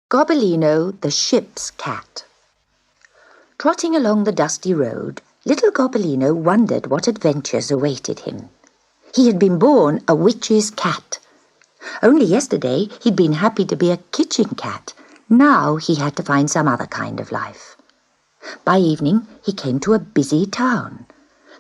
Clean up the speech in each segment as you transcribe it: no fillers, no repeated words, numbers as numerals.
Gobbolino, the ship's cat. Trotting along the dusty road, little Gobbolino wondered what adventures awaited him. He had been born a witch's cat. Only yesterday he'd been happy to be a kitchen cat. Now he had to find some other kind of life. By evening he came to a busy town.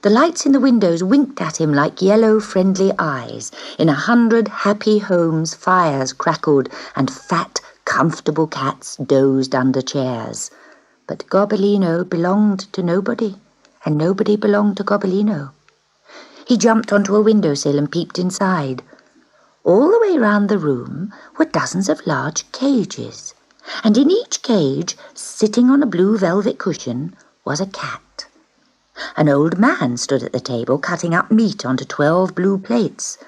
The lights in the windows winked at him like yellow friendly eyes. In 100 happy homes fires crackled and fat, comfortable cats dozed under chairs. But Gobbolino belonged to nobody, and nobody belonged to Gobbolino. He jumped onto a windowsill and peeped inside. All the way round the room were dozens of large cages, and in each cage, sitting on a blue velvet cushion, was a cat. An old man stood at the table cutting up meat onto 12 blue plates.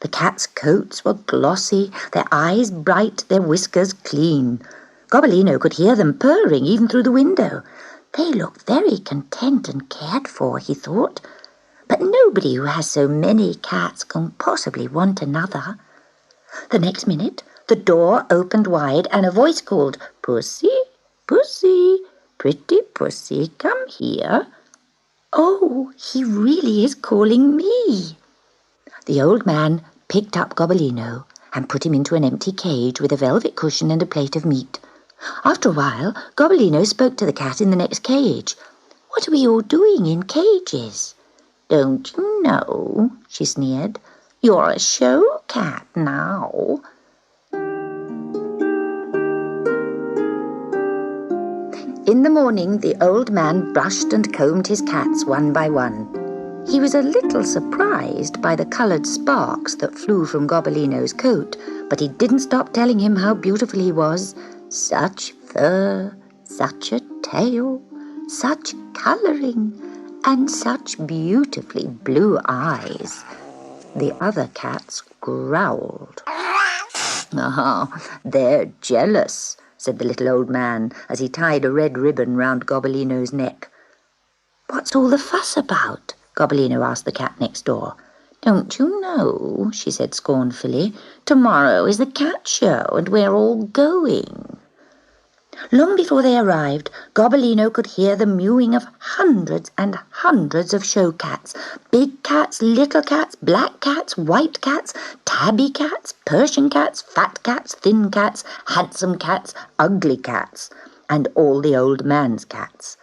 The cats' coats were glossy, their eyes bright, their whiskers clean. Gobbolino could hear them purring even through the window. They looked very content and cared for, he thought. But nobody who has so many cats can possibly want another. The next minute, the door opened wide and a voice called, "Pussy, Pussy, pretty Pussy, come here." Oh, he really is calling me. The old man picked up Gobbolino and put him into an empty cage with a velvet cushion and a plate of meat. After a while, Gobbolino spoke to the cat in the next cage. "What are we all doing in cages?" "Don't you know?" she sneered. "You're a show cat now." In the morning, the old man brushed and combed his cats one by one. He was a little surprised by the coloured sparks that flew from Gobbolino's coat, but he didn't stop telling him how beautiful he was. Such fur, such a tail, such colouring, and such beautifully blue eyes. The other cats growled. "Ah, they're jealous," said the little old man as he tied a red ribbon round Gobbolino's neck. "What's all the fuss about?" Gobbolino asked the cat next door. "Don't you know?" she said scornfully. "Tomorrow is the cat show and we're all going." Long before they arrived, Gobbolino could hear the mewing of hundreds and hundreds of show cats. Big cats, little cats, black cats, white cats, tabby cats, Persian cats, fat cats, thin cats, handsome cats, ugly cats, and all the old man's cats.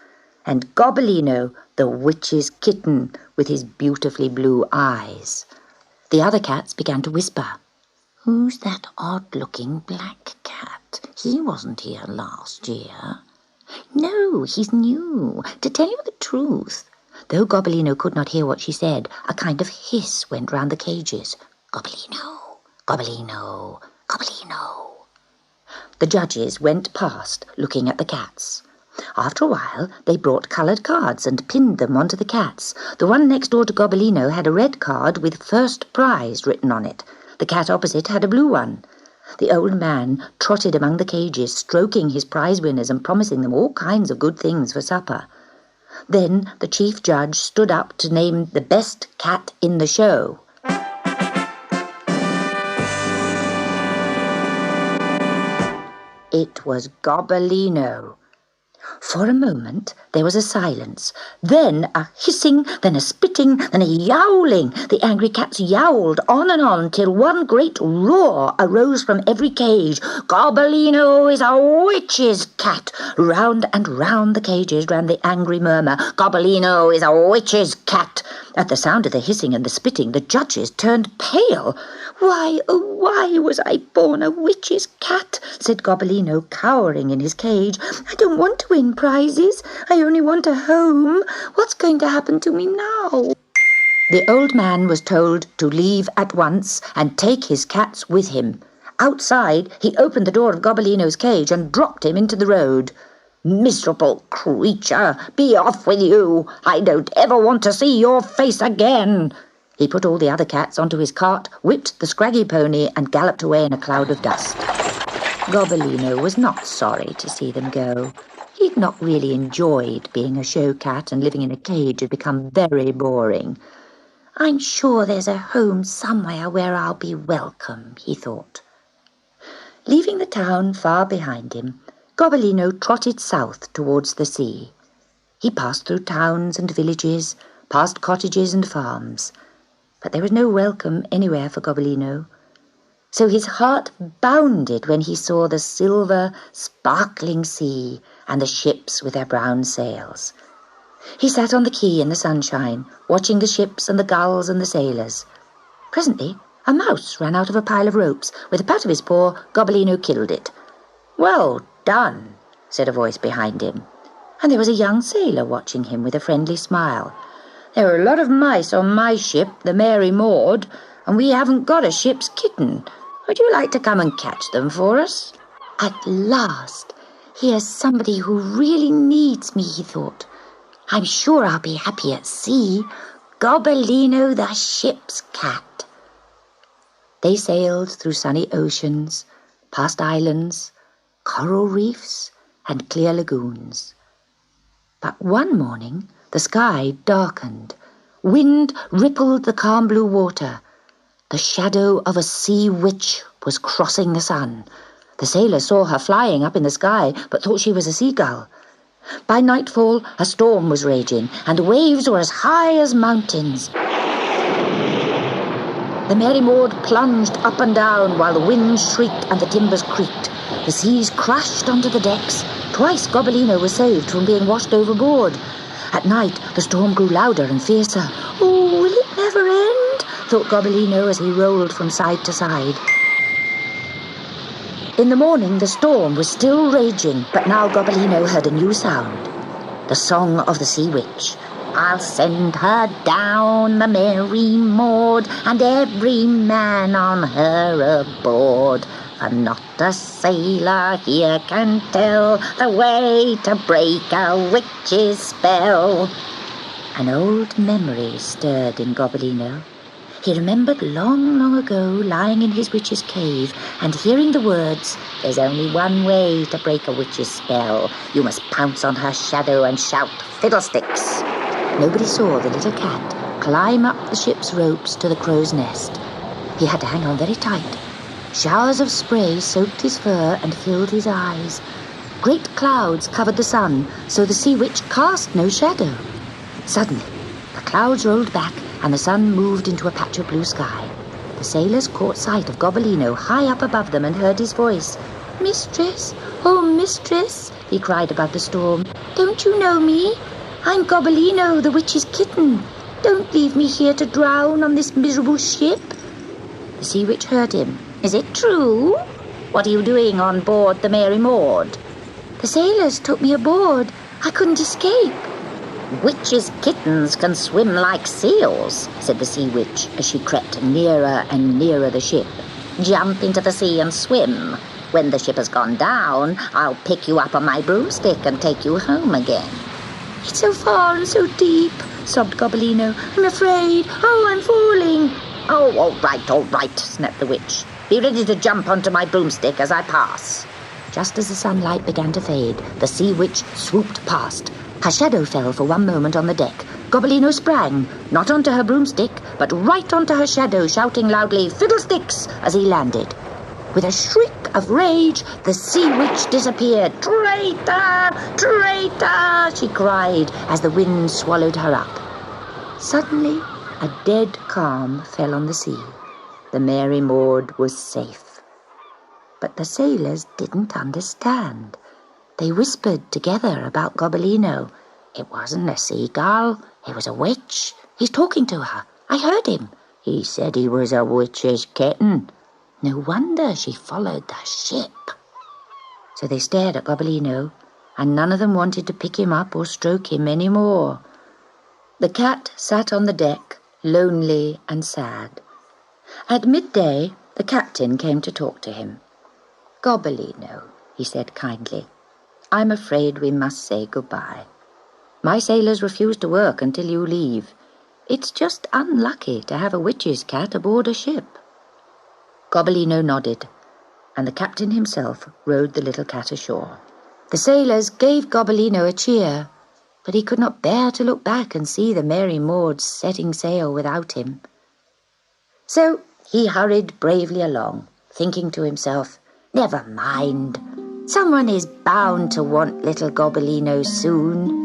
And Gobbolino, the witch's kitten, with his beautifully blue eyes. The other cats began to whisper. "Who's that odd-looking black cat? He wasn't here last year." "No, he's new. To tell you the truth." Though Gobbolino could not hear what she said, a kind of hiss went round the cages. "Gobbolino, Gobbolino, Gobbolino." The judges went past, looking at the cats. After a while, they brought coloured cards and pinned them onto the cats. The one next door to Gobbolino had a red card with "First Prize" written on it. The cat opposite had a blue one. The old man trotted among the cages, stroking his prize winners and promising them all kinds of good things for supper. Then the chief judge stood up to name the best cat in the show. It was Gobbolino. For a moment there was a silence, then a hissing, then a spitting, then a yowling. The angry cats yowled on till one great roar arose from every cage. "Gobbolino is a witch's cat!" Round and round the cages ran the angry murmur. "Gobbolino is a witch's cat!" At the sound of the hissing and the spitting, the judges turned pale. "Why, oh why was I born a witch's cat?" said Gobbolino, cowering in his cage. "I don't want to win prizes. I only want a home. What's going to happen to me now?" The old man was told to leave at once and take his cats with him. Outside, he opened the door of Gobbolino's cage and dropped him into the road. "Miserable creature, be off with you. I don't ever want to see your face again." He put all the other cats onto his cart, whipped the scraggy pony, and galloped away in a cloud of dust. Gobbolino was not sorry to see them go. He'd not really enjoyed being a show cat, and living in a cage had become very boring. "I'm sure there's a home somewhere where I'll be welcome," he thought. Leaving the town far behind him, Gobbolino trotted south towards the sea. He passed through towns and villages, past cottages and farms, but there was no welcome anywhere for Gobbolino. So his heart bounded when he saw the silver, sparkling sea and the ships with their brown sails. He sat on the quay in the sunshine, watching the ships and the gulls and the sailors. Presently, a mouse ran out of a pile of ropes. With a pat of his paw, Gobbolino killed it. "Well done," said a voice behind him, and there was a young sailor watching him with a friendly smile. "There are a lot of mice on my ship, the Mary Maud, and we haven't got a ship's kitten. Would you like to come and catch them for us?" At last, here's somebody who really needs me, he thought. I'm sure I'll be happy at sea. Gobbolino the ship's cat. They sailed through sunny oceans, past islands, coral reefs, and clear lagoons. But one morning the sky darkened. Wind rippled the calm blue water. The shadow of a sea witch was crossing the sun. The sailor saw her flying up in the sky, but thought she was a seagull. By nightfall, a storm was raging, and the waves were as high as mountains. The Mary Maud plunged up and down while the wind shrieked and the timbers creaked. The seas crashed onto the decks. Twice Gobbolino was saved from being washed overboard. At night, the storm grew louder and fiercer. "Oh, will it never end?" thought Gobbolino as he rolled from side to side. In the morning, the storm was still raging, but now Gobbolino heard a new sound. The song of the sea witch. "I'll send her down the Mary Maud, and every man on her aboard. For not a sailor here can tell the way to break a witch's spell." An old memory stirred in Gobbolino. He remembered long, long ago lying in his witch's cave and hearing the words, "There's only one way to break a witch's spell. You must pounce on her shadow and shout, 'Fiddlesticks!'" Nobody saw the little cat climb up the ship's ropes to the crow's nest. He had to hang on very tight. Showers of spray soaked his fur and filled his eyes. Great clouds covered the sun, so the sea witch cast no shadow. Suddenly, the clouds rolled back and the sun moved into a patch of blue sky. The sailors caught sight of Gobbolino high up above them and heard his voice. "Mistress, oh mistress," he cried above the storm, "don't you know me? I'm Gobbolino, the witch's kitten. Don't leave me here to drown on this miserable ship." The sea witch heard him. "Is it true? What are you doing on board the Mary Maud?" "The sailors took me aboard. I couldn't escape." "Witches' kittens can swim like seals," said the sea witch as she crept nearer and nearer the ship. "Jump into the sea and swim. When the ship has gone down, I'll pick you up on my broomstick and take you home again." "It's so far and so deep," sobbed Gobbolino. "I'm afraid. Oh, I'm falling." "Oh, all right," snapped the witch. "Be ready to jump onto my broomstick as I pass." Just as the sunlight began to fade, the sea witch swooped past. Her shadow fell for one moment on the deck. Gobbolino sprang, not onto her broomstick, but right onto her shadow, shouting loudly, "Fiddlesticks!" as he landed. With a shriek of rage, the sea witch disappeared. "Traitor! Traitor!" she cried as the wind swallowed her up. Suddenly, a dead calm fell on the sea. The Mary Maud was safe. But the sailors didn't understand. They whispered together about Gobbolino. "It wasn't a seagull, it was a witch. He's talking to her. I heard him. He said he was a witch's kitten. No wonder she followed the ship." So they stared at Gobbolino, and none of them wanted to pick him up or stroke him any more. The cat sat on the deck, lonely and sad. At midday, the captain came to talk to him. "Gobbolino," he said kindly, "I'm afraid we must say goodbye. My sailors refuse to work until you leave. It's just unlucky to have a witch's cat aboard a ship." Gobbolino nodded, and the captain himself rowed the little cat ashore. The sailors gave Gobbolino a cheer, but he could not bear to look back and see the Mary Maud setting sail without him. So he hurried bravely along, thinking to himself, Never mind. Someone is bound to want little Gobbolino soon.